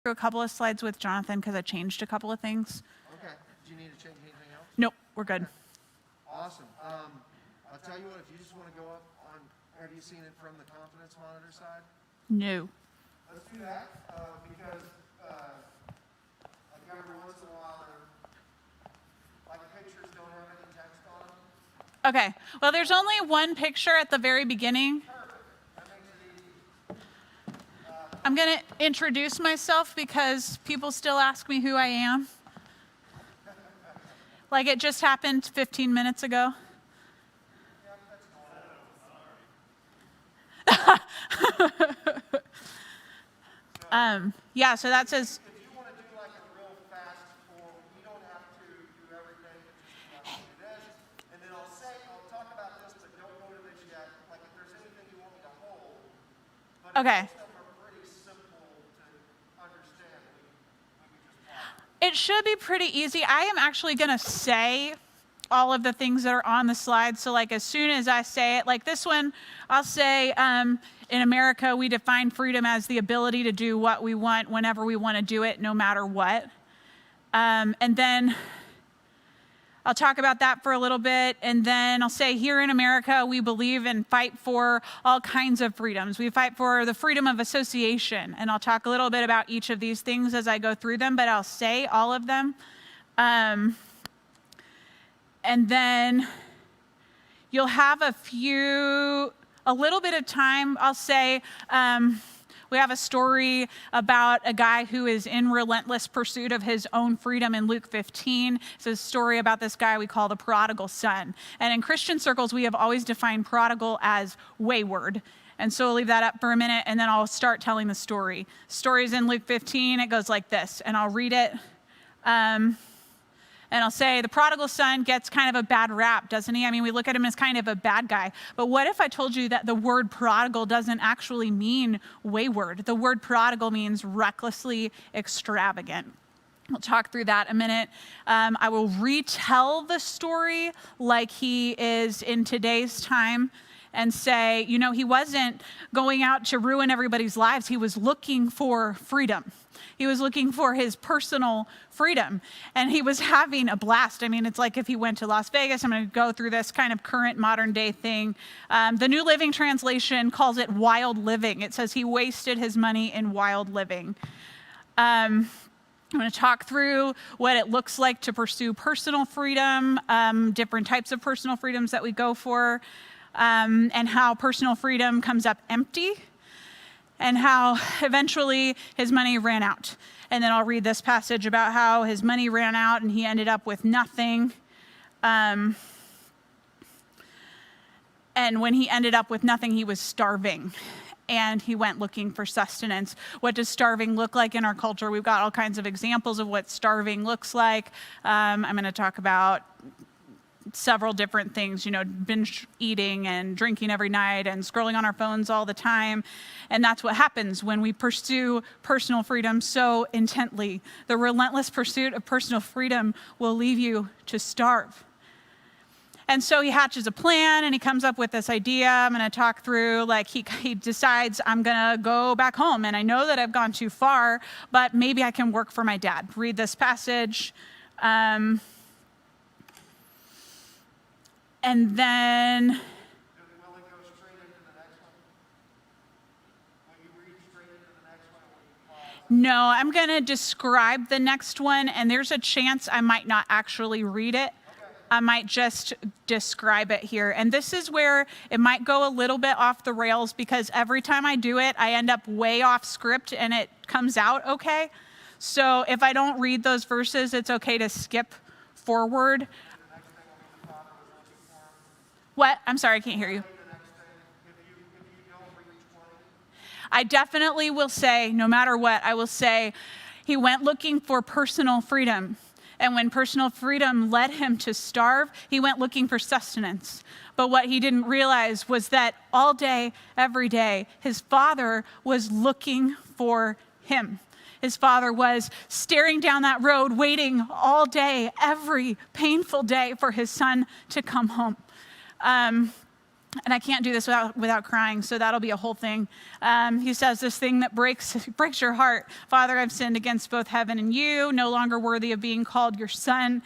through a couple of slides with Jonathan because I changed a couple of things. Okay. Do you need to change anything else? Nope, we're good. Awesome. I'll tell you what, if you just want to go up on, have you seen it from the confidence monitor side? No. Let's do that because like every once in a while, like pictures don't have any text on them. Okay. Well, there's only one picture at the very beginning. I'm going to introduce myself because people still ask me who I am. Like it just happened 15 minutes ago. Yeah, so that says. If you want to do like a real fast forward, you don't have to do everything. Just do this, and then I'll talk about this, but don't go to this yet. Like if there's anything you want me to hold. But Okay. most of them are pretty simple to understand. We can just talk. It should be pretty easy. I am actually going to say all of the things that are on the slide. So like as soon as I say it, like this one, I'll say, in America, we define freedom as the ability to do what we want whenever we want to do it, no matter what. And then I'll talk about that for a little bit. And then I'll say here in America, we believe and fight for all kinds of freedoms. We fight for the freedom of association. And I'll talk a little bit about each of these things as I go through them, but I'll say all of them. And then you'll have a little bit of time. I'll say we have a story about a guy who is in relentless pursuit of his own freedom in Luke 15. It's a story about this guy we call the prodigal son. And in Christian circles, we have always defined prodigal as wayward. And so I'll leave that up for a minute, and then I'll start telling the story. Story's in Luke 15. It goes like this, and I'll read it. And I'll say the prodigal son gets kind of a bad rap, doesn't he? I mean, we look at him as kind of a bad guy. But what if I told you that the word prodigal doesn't actually mean wayward? The word prodigal means recklessly extravagant. We'll talk through that a minute. I will retell the story like he is in today's time and say, you know, he wasn't going out to ruin everybody's lives. He was looking for freedom. He was looking for his personal freedom, and he was having a blast. I mean, it's like if he went to Las Vegas. I'm going to go through this kind of current modern day thing. The New Living Translation calls it wild living. It says he wasted his money in wild living. I'm going to talk through what it looks like to pursue personal freedom, different types of personal freedoms that we go for, and how personal freedom comes up empty, and how eventually his money ran out. And then I'll read this passage about how his money ran out and he ended up with nothing. And when he ended up with nothing, he was starving. And he went looking for sustenance. What does starving look like in our culture? We've got all kinds of examples of what starving looks like. I'm going to talk about several different things, you know, binge eating and drinking every night and scrolling on our phones all the time. And that's what happens when we pursue personal freedom so intently. The relentless pursuit of personal freedom will leave you to starve. And so he hatches a plan and he comes up with this idea. I'm going to talk through, like he decides, I'm going to go back home. And I know that I've gone too far, but maybe I can work for my dad. Read this passage. And then, Will it go straight into the next one? Will you read straight into the next one, or will you pause? no, I'm going to describe the next one, and there's a chance I might not actually read it. I might just describe it here. And this is where it might go a little bit off the rails because every time I do it, I end up way off script and it comes out okay. So if I don't read those verses, it's okay to skip forward. What? I'm sorry, I can't hear you. I definitely will say, no matter what, I will say, he went looking for personal freedom. And when personal freedom led him to starve, he went looking for sustenance. But what he didn't realize was that all day, every day, his father was looking for him. His father was staring down that road, waiting all day, every painful day for his son to come home. And I can't do this without crying, so that'll be a whole thing. He says, this thing that breaks your heart. Father, I've sinned against both heaven and you, no longer worthy of being called your son.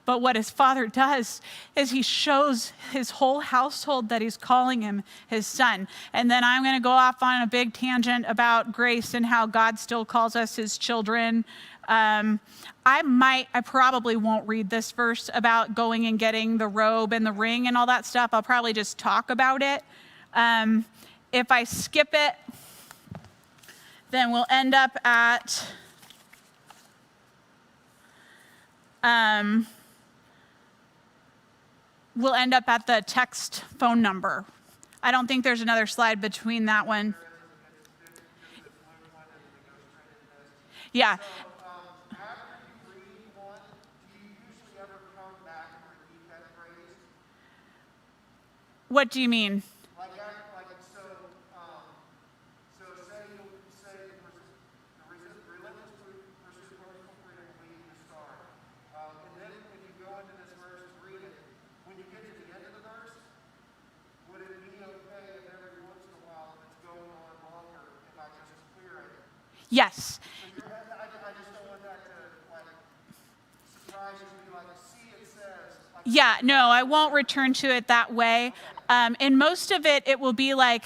But what his father does is he shows his whole household that he's calling him his son. And then I'm going to go off on a big tangent about grace and how God still calls us his children. I probably won't read this verse about going and getting the robe and the ring and all that stuff. I'll probably just talk about it. If I skip it, then we'll end up at the text phone number. I don't think there's another slide between that one. Yeah. What do you mean? So say the relentless pursuit of personal freedom leading to start. And then when you go into this verse and read it, when you get to the end of the verse, would it be okay if every once in a while, if it's going on longer, if I just clear it? Yes. So I just don't want that to surprise you and be like, see, it says. Yeah, no, I won't return to it that way. In most of it, it will be like,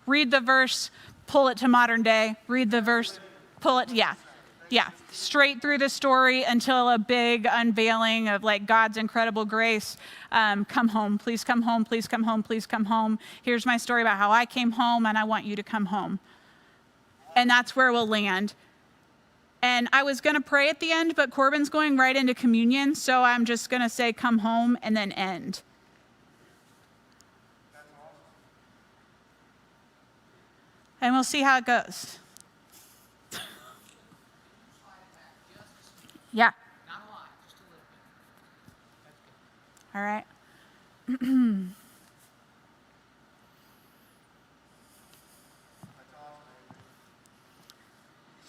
read the verse, pull it to modern day, read the verse, pull it, yeah, straight through the story until a big unveiling of like God's incredible grace. Come home, please come home, please come home, please come home. Here's my story about how I came home and I want you to come home. And that's where we'll land. And I was going to pray at the end, but Corbin's going right into communion, so I'm just going to say come home and then end. And we'll see how it goes. Yeah. Not a lot, just a little bit. All right.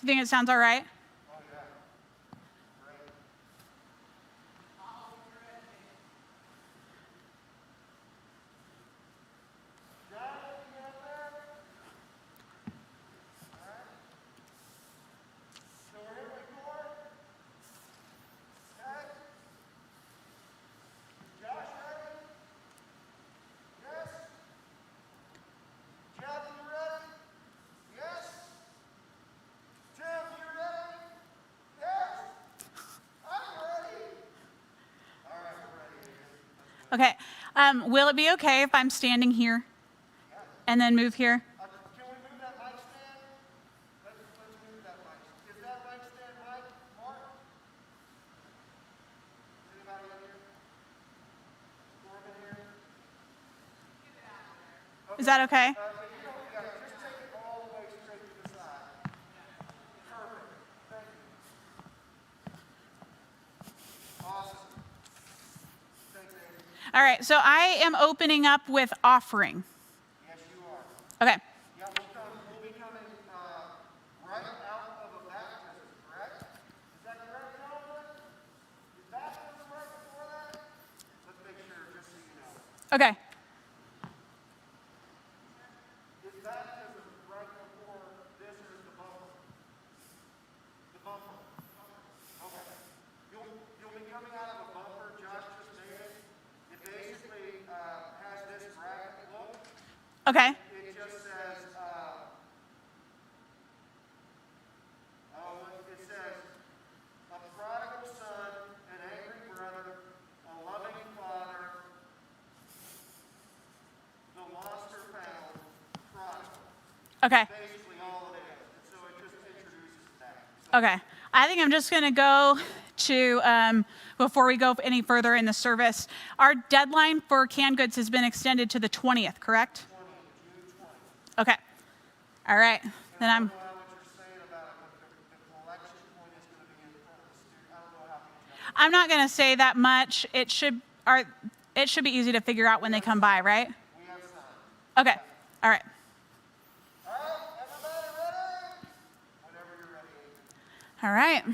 You think it sounds all right? Okay. Will it be okay if I'm standing here and then move here? Can we move that mic stand? Let's move that mic. Is that mic stand right, Mark? Is anybody in here? Corbin here? Is that okay? If you don't, just take it all the way straight to the side. Perfect. Thank you. Awesome. Thanks, Amy. All right. So I am opening up with offering. Yes, you are. Okay. Yeah, we'll be coming right out of a baptism, correct? Is that correct, Jonathan? Is baptism right before that? Let's make sure, just so you know. Okay. Is baptism right before this or is the bumper? The bumper. Okay. You'll be coming out of a bumper, Josh just made it. It basically has this bracket look. Okay. It just says, it says, a prodigal son, an angry brother, a loving father, the lost or found, prodigal. Okay. Basically all it is. And so it just introduces that. So Okay. I think I'm just going to go to, before we go any further in the service, our deadline for canned goods has been extended to the 20th, correct? June 20th. Okay. All right. Then I I'm, don't know how much you're saying about it, but the collection point is going to be in front of the student. I don't know how many. I'm not going to say that much. It should be easy to figure out when they come by, right? We have some. Okay. All right. All right, everybody ready? Whenever you're ready. All right.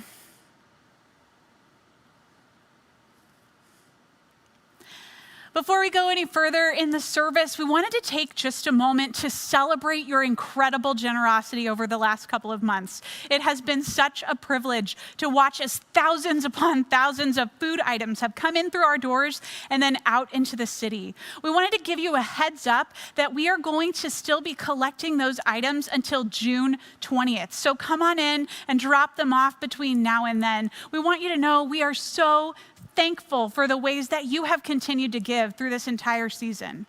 Before we go any further in the service, we wanted to take just a moment to celebrate your incredible generosity over the last couple of months. It has been such a privilege to watch as thousands upon thousands of food items have come in through our doors and then out into the city. We wanted to give you a heads up that we are going to still be collecting those items until June 20th. So come on in and drop them off between now and then. We want you to know we are so thankful for the ways that you have continued to give through this entire season.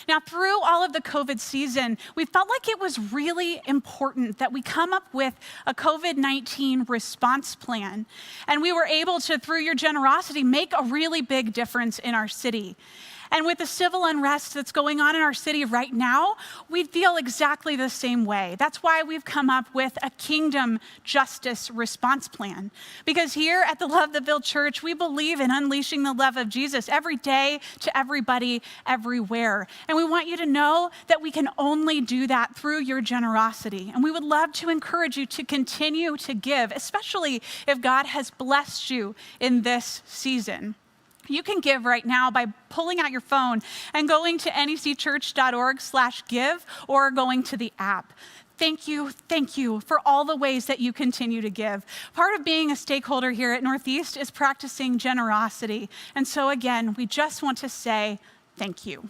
Now, through all of the COVID season, we felt like it was really important that we come up with a COVID-19 response plan. And we were able to, through your generosity, make a really big difference in our city. And with the civil unrest that's going on in our city right now, we feel exactly the same way. That's why we've come up with a kingdom justice response plan. Because here at the Love-the-Ville Church, we believe in unleashing the love of Jesus every day to everybody, everywhere. And we want you to know that we can only do that through your generosity. And we would love to encourage you to continue to give, especially if God has blessed you in this season. You can give right now by pulling out your phone and going to necchurch.org/give or going to the app. Thank you for all the ways that you continue to give. Part of being a stakeholder here at Northeast is practicing generosity. And so again, we just want to say thank you.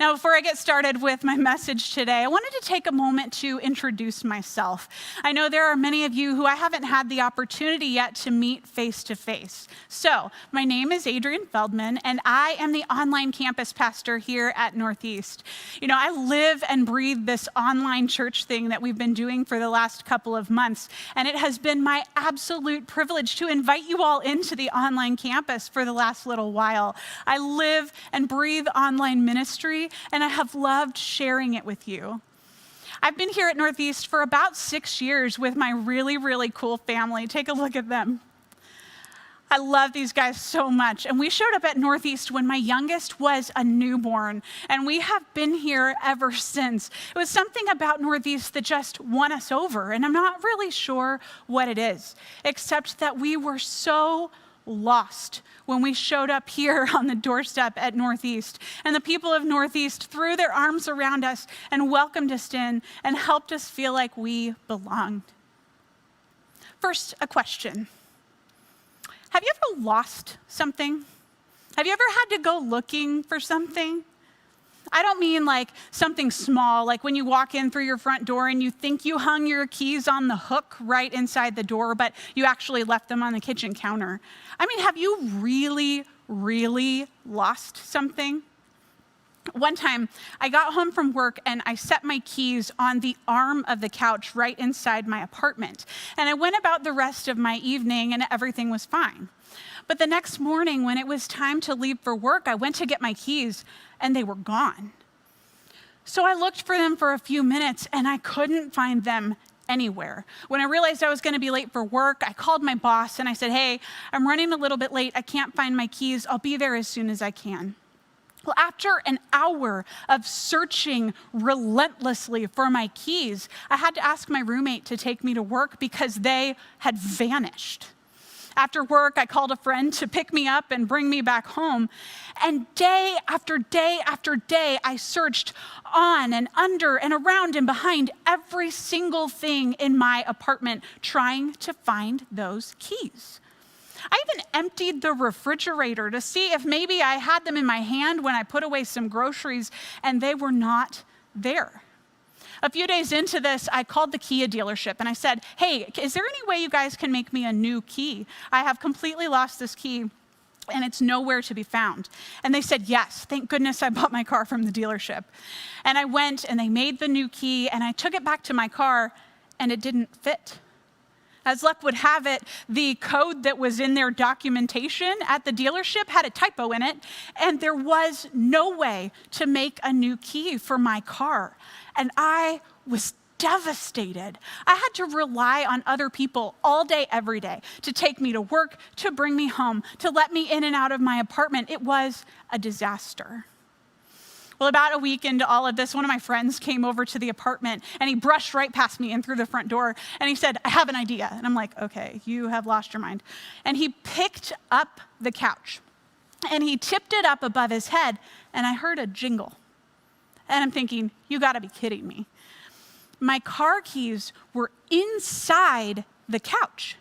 Now, before I get started with my message today, I wanted to take a moment to introduce myself. I know there are many of you who I haven't had the opportunity yet to meet face to face. So, my name is Adrienne Feldman, and I am the online campus pastor here at Northeast. You know, I live and breathe this online church thing that we've been doing for the last couple of months, and it has been my absolute privilege to invite you all into the online campus for the last little while. I live and breathe online ministry, and I have loved sharing it with you. I've been here at Northeast for about 6 years with my really, really cool family. Take a look at them. I love these guys so much. And we showed up at Northeast when my youngest was a newborn, and we have been here ever since. It was something about Northeast that just won us over, and I'm not really sure what it is, except that we were so lost when we showed up here on the doorstep at Northeast. And the people of Northeast threw their arms around us and welcomed us in and helped us feel like we belonged. First, a question. Have you ever lost something? Have you ever had to go looking for something? I don't mean like something small, like when you walk in through your front door and you think you hung your keys on the hook right inside the door, but you actually left them on the kitchen counter. I mean, have you really, really lost something? One time, I got home from work and I set my keys on the arm of the couch right inside my apartment. And I went about the rest of my evening and everything was fine. But the next morning, when it was time to leave for work, I went to get my keys and they were gone. So I looked for them for a few minutes and I couldn't find them anywhere. When I realized I was going to be late for work, I called my boss and I said, "Hey, I'm running a little bit late. I can't find my keys. I'll be there as soon as I can." Well, after an hour of searching relentlessly for my keys, I had to ask my roommate to take me to work because they had vanished. After work, I called a friend to pick me up and bring me back home. And day after day after day, I searched on and under and around and behind every single thing in my apartment, trying to find those keys. I even emptied the refrigerator to see if maybe I had them in my hand when I put away some groceries, and they were not there. A few days into this, I called the Kia dealership and I said, "Hey, is there any way you guys can make me a new key? I have completely lost this key and it's nowhere to be found." And they said, "Yes, thank goodness I bought my car from the dealership." And I went and they made the new key and I took it back to my car and it didn't fit. As luck would have it, the code that was in their documentation at the dealership had a typo in it, and there was no way to make a new key for my car. And I was devastated. I had to rely on other people all day, every day, to take me to work, to bring me home, to let me in and out of my apartment. It was a disaster. Well, about a week into all of this, one of my friends came over to the apartment and he brushed right past me and through the front door and he said, "I have an idea." And I'm like, "Okay, you have lost your mind." And he picked up the couch and he tipped it up above his head, and I heard a jingle. And I'm thinking, you gotta be kidding me. My car keys were inside the couch.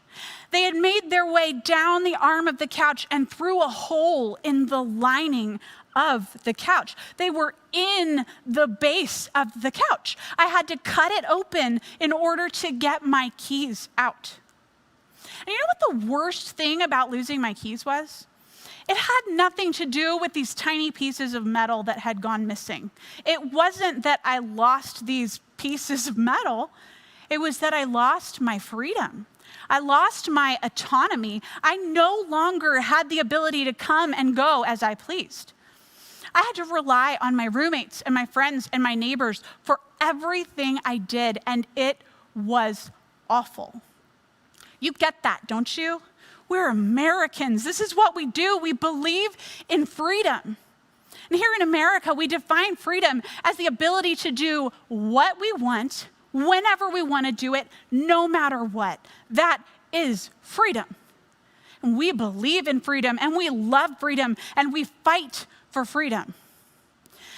They had made their way down the arm of the couch and through a hole in the lining of the couch. They were in the base of the couch. I had to cut it open in order to get my keys out. And you know what the worst thing about losing my keys was? It had nothing to do with these tiny pieces of metal that had gone missing. It wasn't that I lost these pieces of metal. It was that I lost my freedom. I lost my autonomy. I no longer had the ability to come and go as I pleased. I had to rely on my roommates and my friends and my neighbors for everything I did, and it was awful. You get that, don't you? We're Americans. This is what we do. We believe in freedom. And here in America, we define freedom as the ability to do what we want, whenever we want to do it, no matter what. That is freedom. And we believe in freedom, and we love freedom, and we fight for freedom.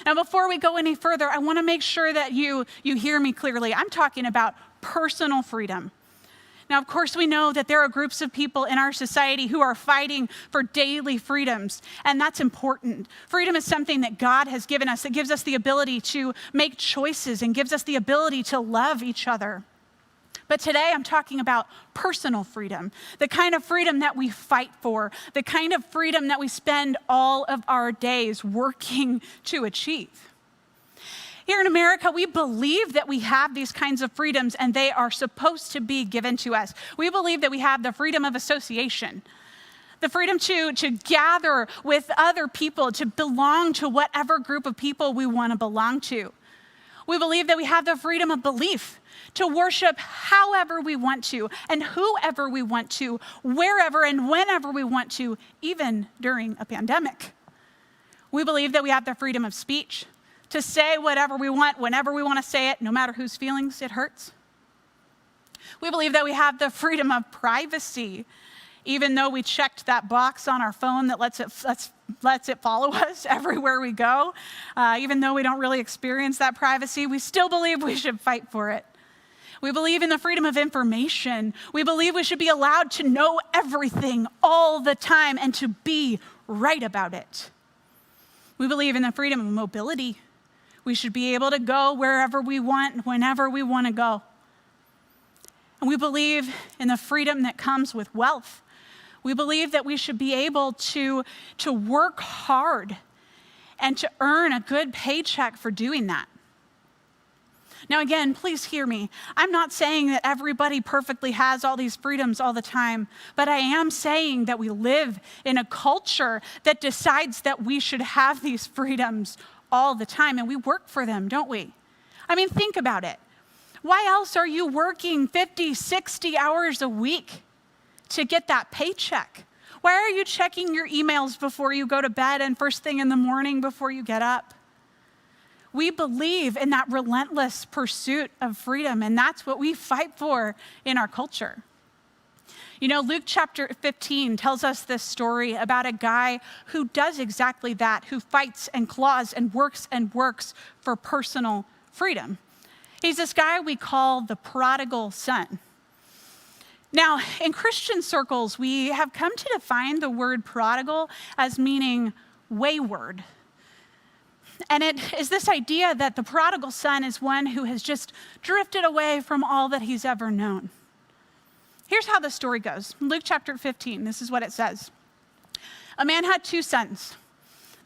Now, before we go any further, I want to make sure that you hear me clearly. I'm talking about personal freedom. Now, of course, we know that there are groups of people in our society who are fighting for daily freedoms, and that's important. Freedom is something that God has given us, that gives us the ability to make choices and gives us the ability to love each other. But today I'm talking about personal freedom, the kind of freedom that we fight for, the kind of freedom that we spend all of our days working to achieve. Here in America, we believe that we have these kinds of freedoms and they are supposed to be given to us. We believe that we have the freedom of association, the freedom to gather with other people, to belong to whatever group of people we want to belong to. We believe that we have the freedom of belief, to worship however we want to and whoever we want to, wherever and whenever we want to, even during a pandemic. We believe that we have the freedom of speech, to say whatever we want, whenever we want to say it, no matter whose feelings it hurts. We believe that we have the freedom of privacy, even though we checked that box on our phone that lets it follow us everywhere we go. Even though we don't really experience that privacy, we still believe we should fight for it. We believe in the freedom of information. We believe we should be allowed to know everything all the time and to be right about it. We believe in the freedom of mobility. We should be able to go wherever we want, whenever we want to go. And we believe in the freedom that comes with wealth. We believe that we should be able to work hard and to earn a good paycheck for doing that. Now again, please hear me. I'm not saying that everybody perfectly has all these freedoms all the time, but I am saying that we live in a culture that decides that we should have these freedoms all the time, and we work for them, don't we? I mean, think about it. Why else are you working 50, 60 hours a week to get that paycheck? Why are you checking your emails before you go to bed and first thing in the morning before you get up? We believe in that relentless pursuit of freedom, and that's what we fight for in our culture. You know, Luke chapter 15 tells us this story about a guy who does exactly that, who fights and claws and works for personal freedom. He's this guy we call the prodigal son. Now, in Christian circles, we have come to define the word prodigal as meaning wayward. And it is this idea that the prodigal son is one who has just drifted away from all that he's ever known. Here's how the story goes. Luke chapter 15, this is what it says. A man had 2 sons.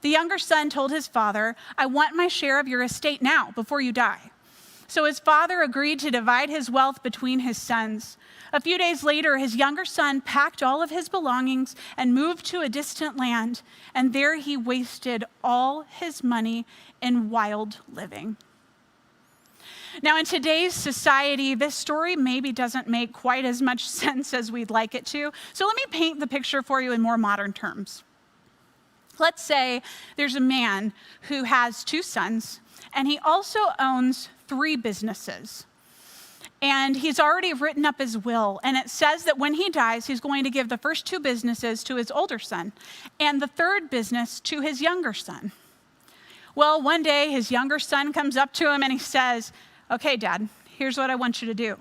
The younger son told his father, "I want my share of your estate now, before you die." So his father agreed to divide his wealth between his sons. A few days later, his younger son packed all of his belongings and moved to a distant land, and there he wasted all his money in wild living. Now, in today's society, this story maybe doesn't make quite as much sense as we'd like it to. So let me paint the picture for you in more modern terms. Let's say there's a man who has 2 sons, and he also owns 3 businesses. And he's already written up his will. And it says that when he dies, he's going to give the first 2 businesses to his older son and the 3rd business to his younger son. Well, one day his younger son comes up to him and he says, okay, Dad, here's what I want you to do.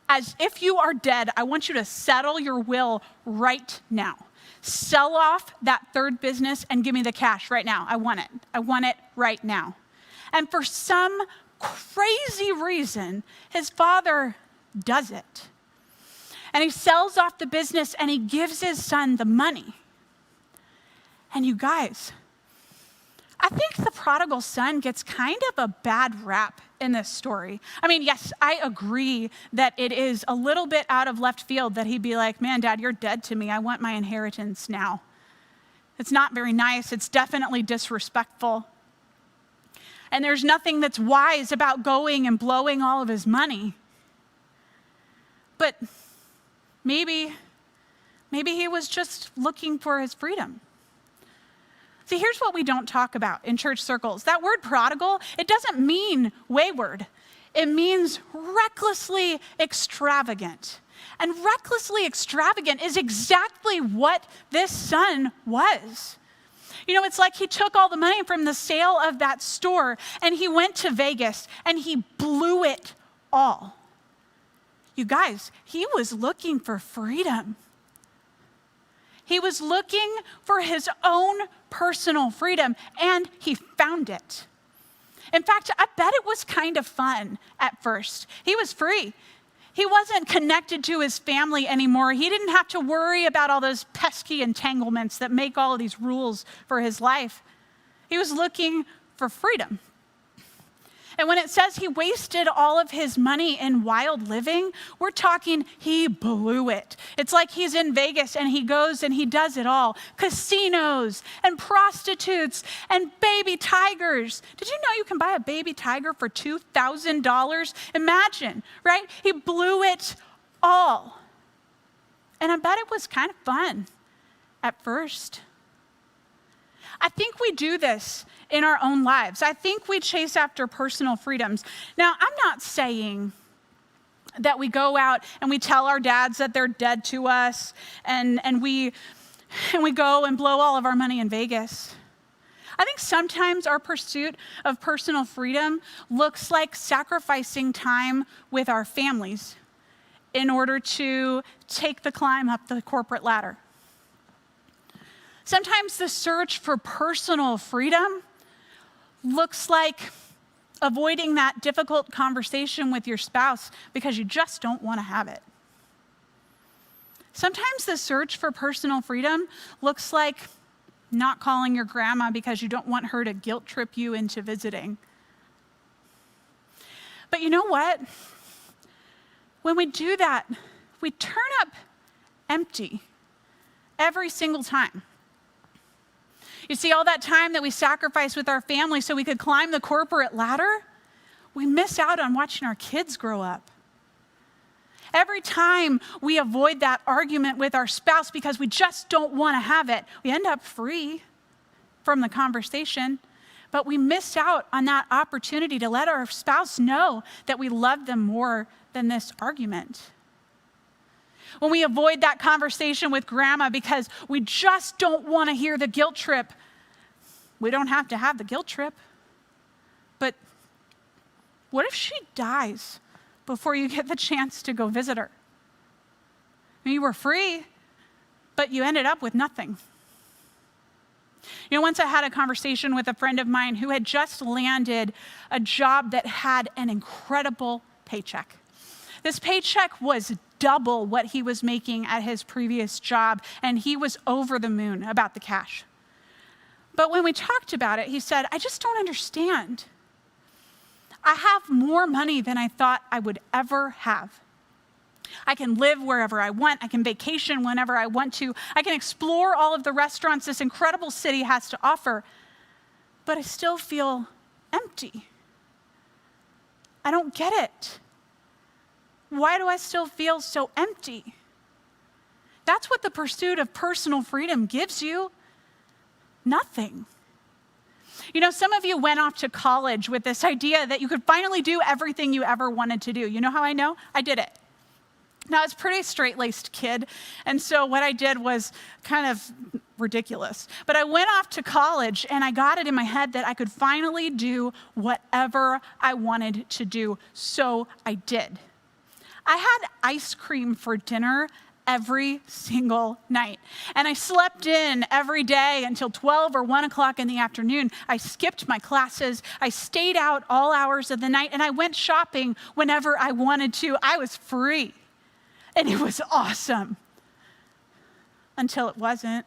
As if you are dead, I want you to settle your will right now. Sell off that 3rd business and give me the cash right now. I want it. I want it right now. And for some crazy reason, his father does it. And he sells off the business and he gives his son the money. And you guys, I think the prodigal son gets kind of a bad rap in this story. I mean, yes, I agree that it is a little bit out of left field that he'd be like, man, Dad, you're dead to me. I want my inheritance now. It's not very nice. It's definitely disrespectful. And there's nothing that's wise about going and blowing all of his money. But maybe he was just looking for his freedom. See, here's what we don't talk about in church circles. That word prodigal, it doesn't mean wayward. It means recklessly extravagant. And recklessly extravagant is exactly what this son was. You know, it's like he took all the money from the sale of that store and he went to Vegas and he blew it all. You guys, he was looking for freedom. He was looking for his own personal freedom, and he found it. In fact, I bet it was kind of fun at first. He was free. He wasn't connected to his family anymore. He didn't have to worry about all those pesky entanglements that make all of these rules for his life. He was looking for freedom. And when it says he wasted all of his money in wild living, we're talking he blew it. It's like he's in Vegas and he goes and he does it all. Casinos and prostitutes and baby tigers. Did you know you can buy a baby tiger for $2,000? Imagine, right? He blew it all. And I bet it was kind of fun at first. I think we do this in our own lives. I think we chase after personal freedoms. Now, I'm not saying that we go out and we tell our dads that they're dead to us and we go and blow all of our money in Vegas. I think sometimes our pursuit of personal freedom looks like sacrificing time with our families in order to take the climb up the corporate ladder. Sometimes the search for personal freedom looks like avoiding that difficult conversation with your spouse because you just don't want to have it. Sometimes the search for personal freedom looks like not calling your grandma because you don't want her to guilt trip you into visiting. But you know what? When we do that, we turn up empty every single time. You see, all that time that we sacrificed with our family so we could climb the corporate ladder, we miss out on watching our kids grow up. Every time we avoid that argument with our spouse because we just don't want to have it, we end up free from the conversation, but we miss out on that opportunity to let our spouse know that we love them more than this argument. When we avoid that conversation with grandma because we just don't want to hear the guilt trip, we don't have to have the guilt trip. But what if she dies before you get the chance to go visit her? I mean, you were free, but you ended up with nothing. You know, once I had a conversation with a friend of mine who had just landed a job that had an incredible paycheck. This paycheck was double what he was making at his previous job, and he was over the moon about the cash. But when we talked about it, he said, I just don't understand. I have more money than I thought I would ever have. I can live wherever I want. I can vacation whenever I want to. I can explore all of the restaurants this incredible city has to offer, but I still feel empty. I don't get it. Why do I still feel so empty? That's what the pursuit of personal freedom gives you. Nothing. You know, some of you went off to college with this idea that you could finally do everything you ever wanted to do. You know how I know? I did it. Now, I was a pretty straight-laced kid, and so what I did was kind of ridiculous. But I went off to college, and I got it in my head that I could finally do whatever I wanted to do, so I did. I had ice cream for dinner every single night. And I slept in every day until 12 or 1 o'clock in the afternoon. I skipped my classes. I stayed out all hours of the night, and I went shopping whenever I wanted to. I was free. And it was awesome. Until it wasn't.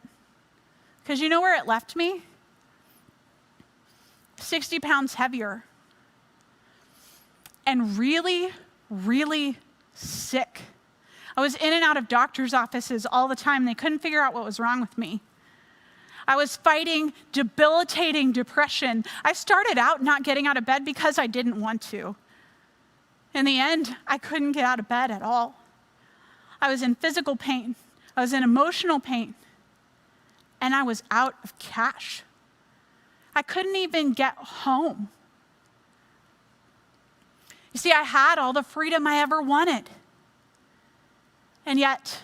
Because you know where it left me? 60 pounds heavier. And really, really sick. I was in and out of doctor's offices all the time. They couldn't figure out what was wrong with me. I was fighting debilitating depression. I started out not getting out of bed because I didn't want to. In the end, I couldn't get out of bed at all. I was in physical pain. I was in emotional pain. And I was out of cash. I couldn't even get home. You see, I had all the freedom I ever wanted. And yet,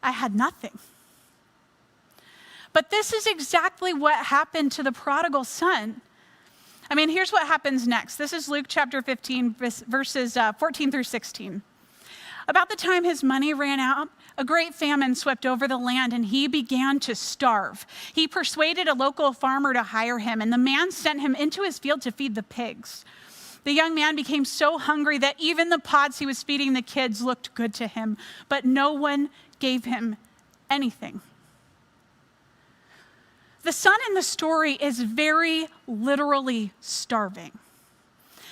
I had nothing. But this is exactly what happened to the prodigal son. I mean, here's what happens next. This is Luke chapter 15, verses 14 through 16. About the time his money ran out, a great famine swept over the land, and he began to starve. He persuaded a local farmer to hire him, and the man sent him into his field to feed the pigs. The young man became so hungry that even the pods he was feeding the kids looked good to him, but no one gave him anything. The son in the story is very literally starving.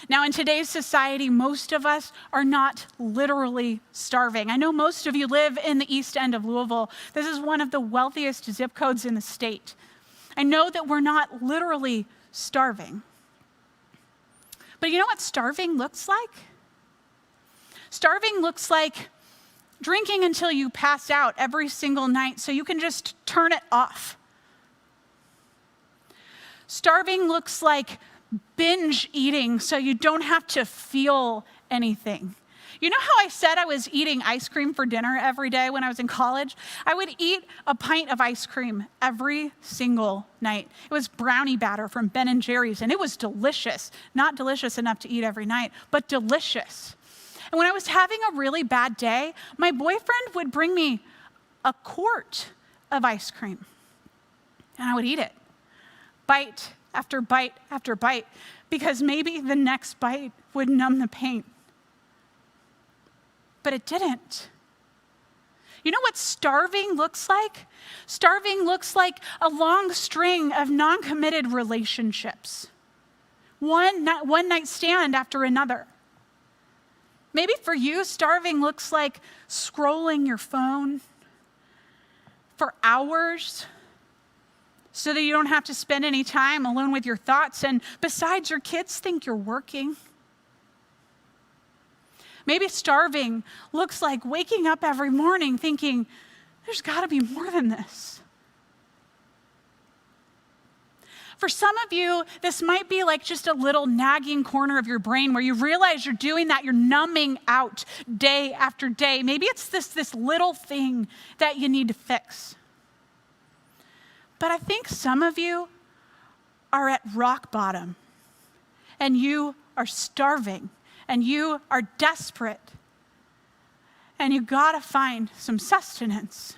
Now, in today's society, most of us are not literally starving. I know most of you live in the east end of Louisville. This is one of the wealthiest zip codes in the state. I know that we're not literally starving. But you know what starving looks like? Starving looks like drinking until you pass out every single night so you can just turn it off. Starving looks like binge eating so you don't have to feel anything. You know how I said I was eating ice cream for dinner every day when I was in college? I would eat a pint of ice cream every single night. It was brownie batter from Ben & Jerry's, and it was delicious. Not delicious enough to eat every night, but delicious. And when I was having a really bad day, my boyfriend would bring me a quart of ice cream, and I would eat it. Bite after bite after bite, because maybe the next bite would numb the pain. But it didn't. You know what starving looks like? Starving looks like a long string of non-committed relationships. One night stand after another. Maybe for you, starving looks like scrolling your phone for hours so that you don't have to spend any time alone with your thoughts. And besides, your kids think you're working. Maybe starving looks like waking up every morning thinking, there's got to be more than this. For some of you, this might be like just a little nagging corner of your brain where you realize you're doing that, you're numbing out day after day. Maybe it's this little thing that you need to fix. But I think some of you are at rock bottom, and you are starving, and you are desperate, and you gotta find some sustenance.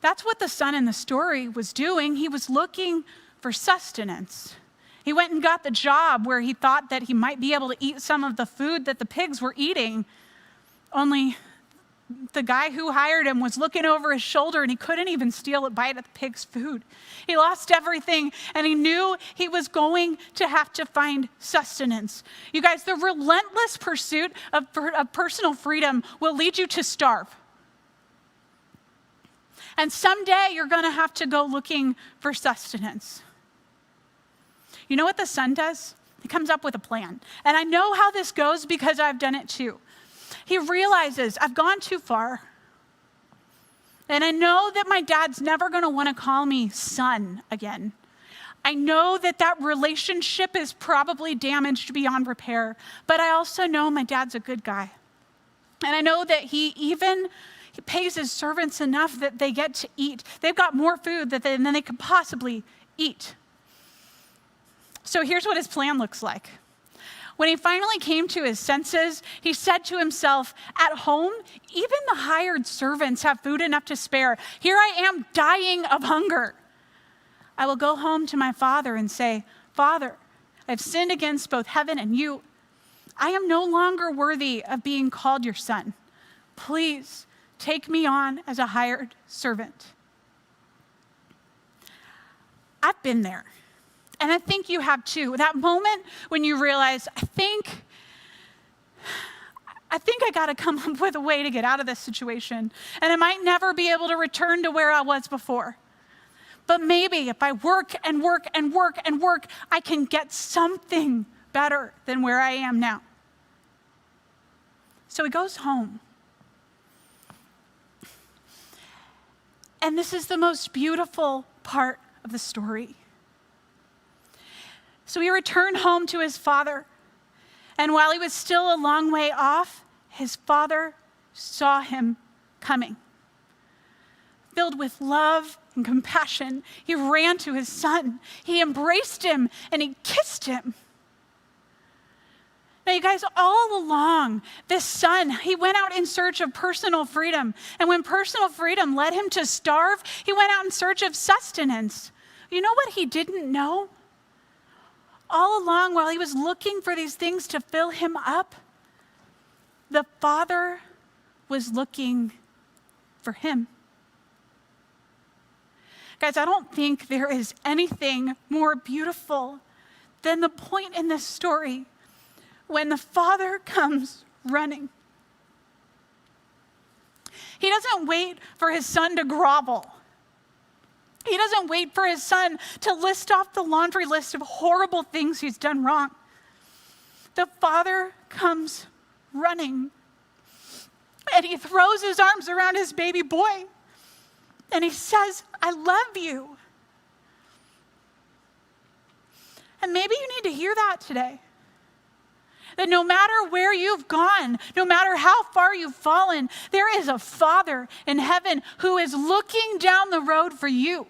That's what the son in the story was doing. He was looking for sustenance. He went and got the job where he thought that he might be able to eat some of the food that the pigs were eating, only the guy who hired him was looking over his shoulder and he couldn't even steal a bite of the pig's food. He lost everything and he knew he was going to have to find sustenance. You guys, the relentless pursuit of personal freedom will lead you to starve. And someday you're going to have to go looking for sustenance. You know what the son does? He comes up with a plan. And I know how this goes because I've done it too. He realizes, I've gone too far. And I know that my dad's never going to want to call me son again. I know that that relationship is probably damaged beyond repair, but I also know my dad's a good guy. And I know that he pays his servants enough that they get to eat. They've got more food than they could possibly eat. So here's what his plan looks like. When he finally came to his senses, he said to himself, at home, even the hired servants have food enough to spare. Here I am dying of hunger. I will go home to my father and say, Father, I've sinned against both heaven and you. I am no longer worthy of being called your son. Please take me on as a hired servant. I've been there. And I think you have too. That moment when you realize, I think I got to come up with a way to get out of this situation. And I might never be able to return to where I was before. But maybe if I work and work and work and work, I can get something better than where I am now. So he goes home. And this is the most beautiful part of the story. So he returned home to his father. And while he was still a long way off, his father saw him coming. Filled with love and compassion, he ran to his son. He embraced him and he kissed him. Now, you guys, all along, this son, he went out in search of personal freedom. And when personal freedom led him to starve, he went out in search of sustenance. You know what he didn't know? All along, while he was looking for these things to fill him up, the Father was looking for him. Guys, I don't think there is anything more beautiful than the point in this story when the Father comes running. He doesn't wait for his son to grovel. He doesn't wait for his son to list off the laundry list of horrible things he's done wrong. The Father comes running, and he throws his arms around his baby boy, and he says, I love you. And maybe you need to hear that today. That no matter where you've gone, no matter how far you've fallen, there is a Father in heaven who is looking down the road for you,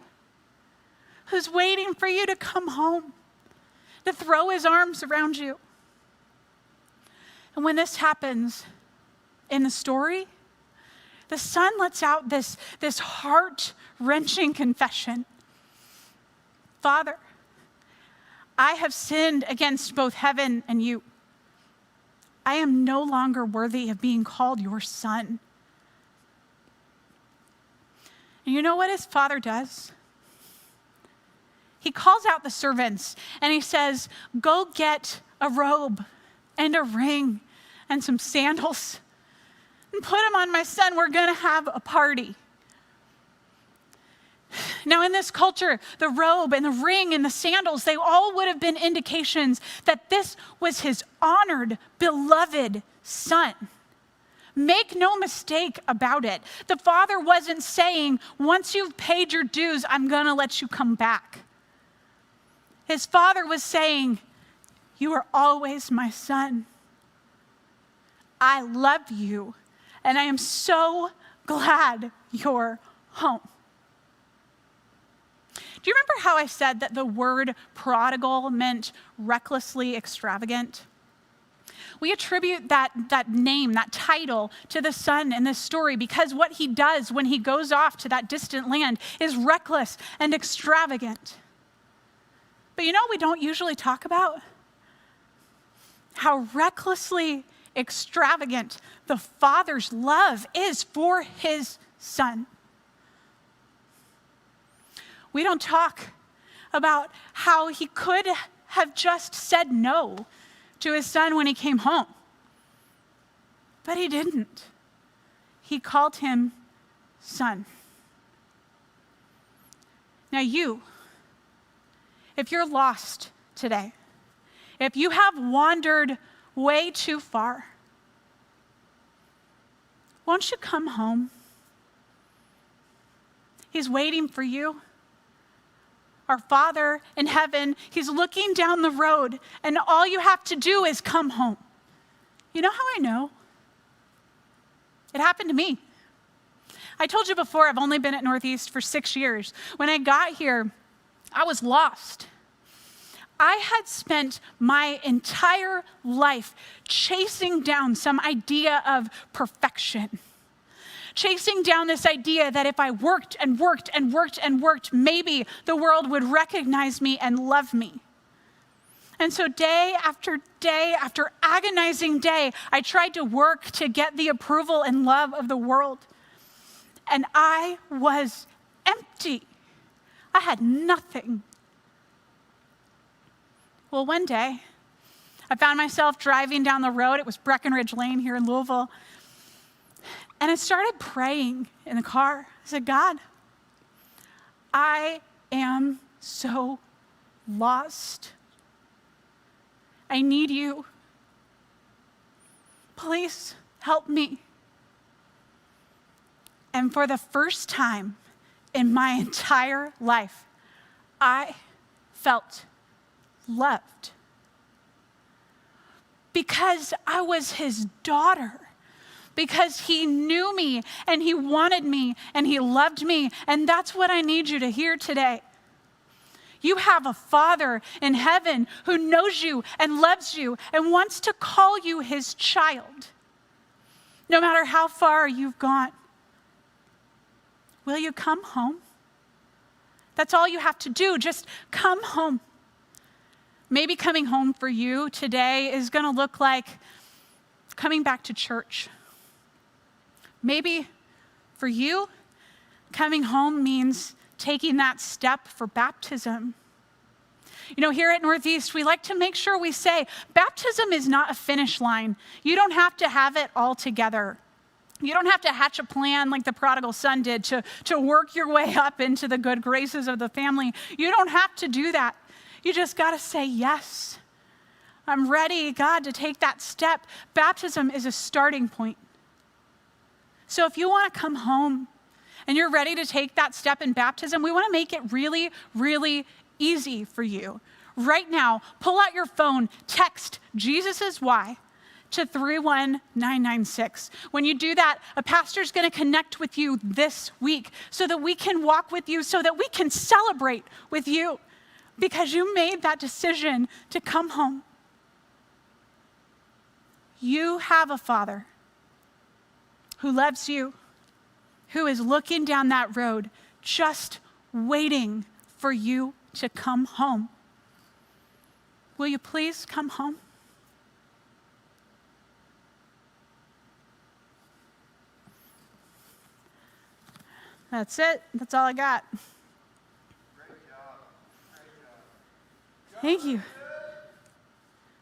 who's waiting for you to come home, to throw his arms around you. And when this happens in the story, the son lets out this heart-wrenching confession. Father, I have sinned against both heaven and you. I am no longer worthy of being called your son. And you know what his father does? He calls out the servants and he says, go get a robe and a ring and some sandals and put them on my son. We're going to have a party. Now, in this culture, the robe and the ring and the sandals, they all would have been indications that this was his honored, beloved son. Make no mistake about it. The father wasn't saying, once you've paid your dues, I'm going to let you come back. His father was saying, you are always my son. I love you, and I am so glad you're home. Do you remember how I said that the word prodigal meant recklessly extravagant? We attribute that name, that title, to the son in this story because what he does when he goes off to that distant land is reckless and extravagant. But you know what we don't usually talk about? How recklessly extravagant the Father's love is for his son. We don't talk about how he could have just said no to his son when he came home. But he didn't. He called him son. Now if you're lost today, if you have wandered way too far, won't you come home? He's waiting for you. our Father in heaven, he's looking down the road, and all you have to do is come home. You know how I know? It happened to me. I told you before, I've only been at Northeast for 6 years. When I got here, I was lost. I had spent my entire life chasing down some idea of perfection. Chasing down this idea that if I worked and worked and worked and worked, maybe the world would recognize me and love me. And so day after agonizing day, I tried to work to get the approval and love of the world. And I was empty. I had nothing. Well, one day, I found myself driving down the road. It was Breckenridge Lane here in Louisville. And I started praying in the car. I said, God, I am so lost. I need you. Please help me. And for the first time in my entire life, I felt loved. Because I was his daughter. Because he knew me and he wanted me and he loved me. And that's what I need you to hear today. You have a Father in heaven who knows you and loves you and wants to call you his child. No matter how far you've gone. Will you come home? That's all you have to do. Just come home. Maybe coming home for you today is going to look like coming back to church. Maybe for you, coming home means taking that step for baptism. You know, here at Northeast, we like to make sure we say, baptism is not a finish line. You don't have to have it all together. You don't have to hatch a plan like the prodigal son did to work your way up into the good graces of the family. You don't have to do that. You just got to say, yes, I'm ready, God, to take that step. Baptism is a starting point. So if you want to come home and you're ready to take that step in baptism, we want to make it really, really easy for you. Right now, pull out your phone, text Jesus is why to 31996. When you do that, a pastor's going to connect with you this week so that we can walk with you, so that we can celebrate with you because you made that decision to come home. You have a Father who loves you, who is looking down that road, just waiting for you to come home. Will you please come home? That's it. That's all I got. Great job. Great job. Thank you.